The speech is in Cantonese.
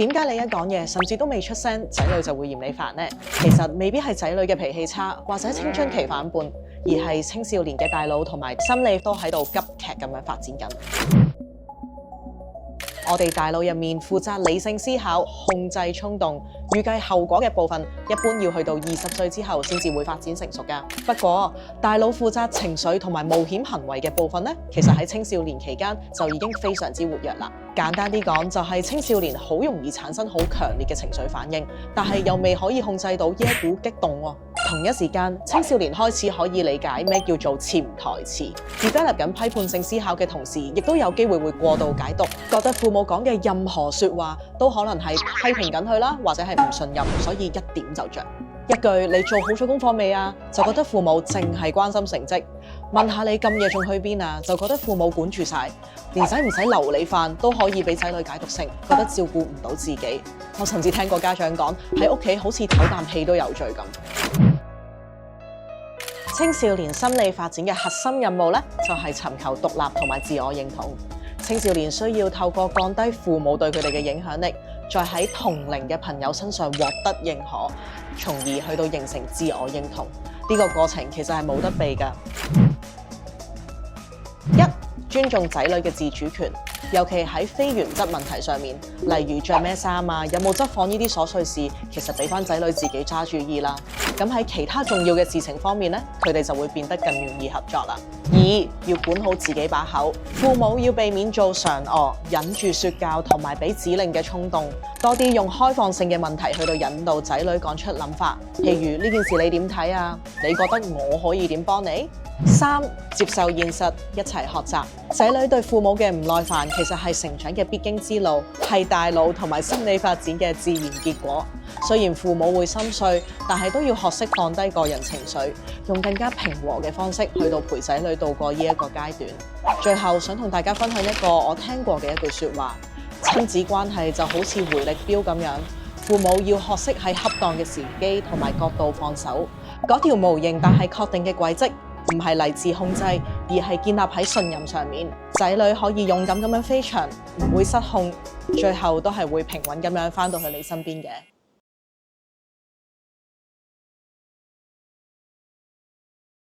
點解你一講嘢，甚至都未出聲，仔女就會嫌你煩呢？其實未必係仔女嘅脾氣差，或者青春期反叛，而係青少年嘅大腦同埋心理都喺度急劇咁樣發展緊。我哋大腦入面負責理性思考、控制衝動、預計後果嘅部分，一般要去到20歲之後先至會發展成熟㗎。不過，大腦負責情緒同埋冒險行為嘅部分呢，其實喺青少年期間就已經非常之活躍啦。簡單啲講，就係青少年好容易產生好強烈嘅情緒反應，但係又未可以控制到呢一股激動喎。同一時間，青少年開始可以理解咩叫做潛台詞，develop緊批判性思考嘅同時，亦都有機會會過度解讀，覺得父母講嘅任何説話都可能係批評緊佢啦，或者係唔信任，所以一點就着。一句你做好咗功課未啊？就覺得父母淨係關心成績。問下你咁夜仲去邊啊？就覺得父母管住晒，連使唔使留你飯都可以俾仔女解讀成覺得照顧唔到自己。我甚至聽過家長講喺屋企好似唞啖氣都有罪咁。青少年心理發展嘅核心任務咧，就係尋求獨立同埋自我認同。青少年需要透過降低父母對佢哋嘅影響力，再喺同齡嘅朋友身上獲得認可，從而去到形成自我認同。呢個過程其實係冇得避㗎。一、尊重仔女嘅自主權，尤其喺非原則問題上面，例如着咩衫啊、有冇執房呢啲瑣碎事，其實俾翻仔女自己揸主意啦。咁喺其他重要嘅事情方面咧，佢哋就會變得更願意合作啦。2、要管好自己把口，父母要避免做常惡、忍住説教同埋俾指令嘅衝動，多啲用開放性嘅問題去到引導仔女講出諗法。譬如呢件事你點睇啊？你覺得我可以點幫你？3、接受現實，一齊學習。仔女對父母嘅唔耐煩，其實係成長嘅必經之路，係大腦同埋心理發展嘅自然結果。雖然父母會心碎，但係都要學識放低個人情緒，用更加平和嘅方式去到陪仔女度過呢一個階段。最後想同大家分享一個我聽過嘅一句説話：親子關係就好似回力鏢咁樣，父母要學識喺恰當嘅時機同埋角度放手，嗰條無形但係確定嘅軌跡。唔係嚟自控制，而係建立喺信任上面。仔女可以勇敢咁樣飛翔，唔會失控，最後都係會平穩咁樣返到去你身邊嘅。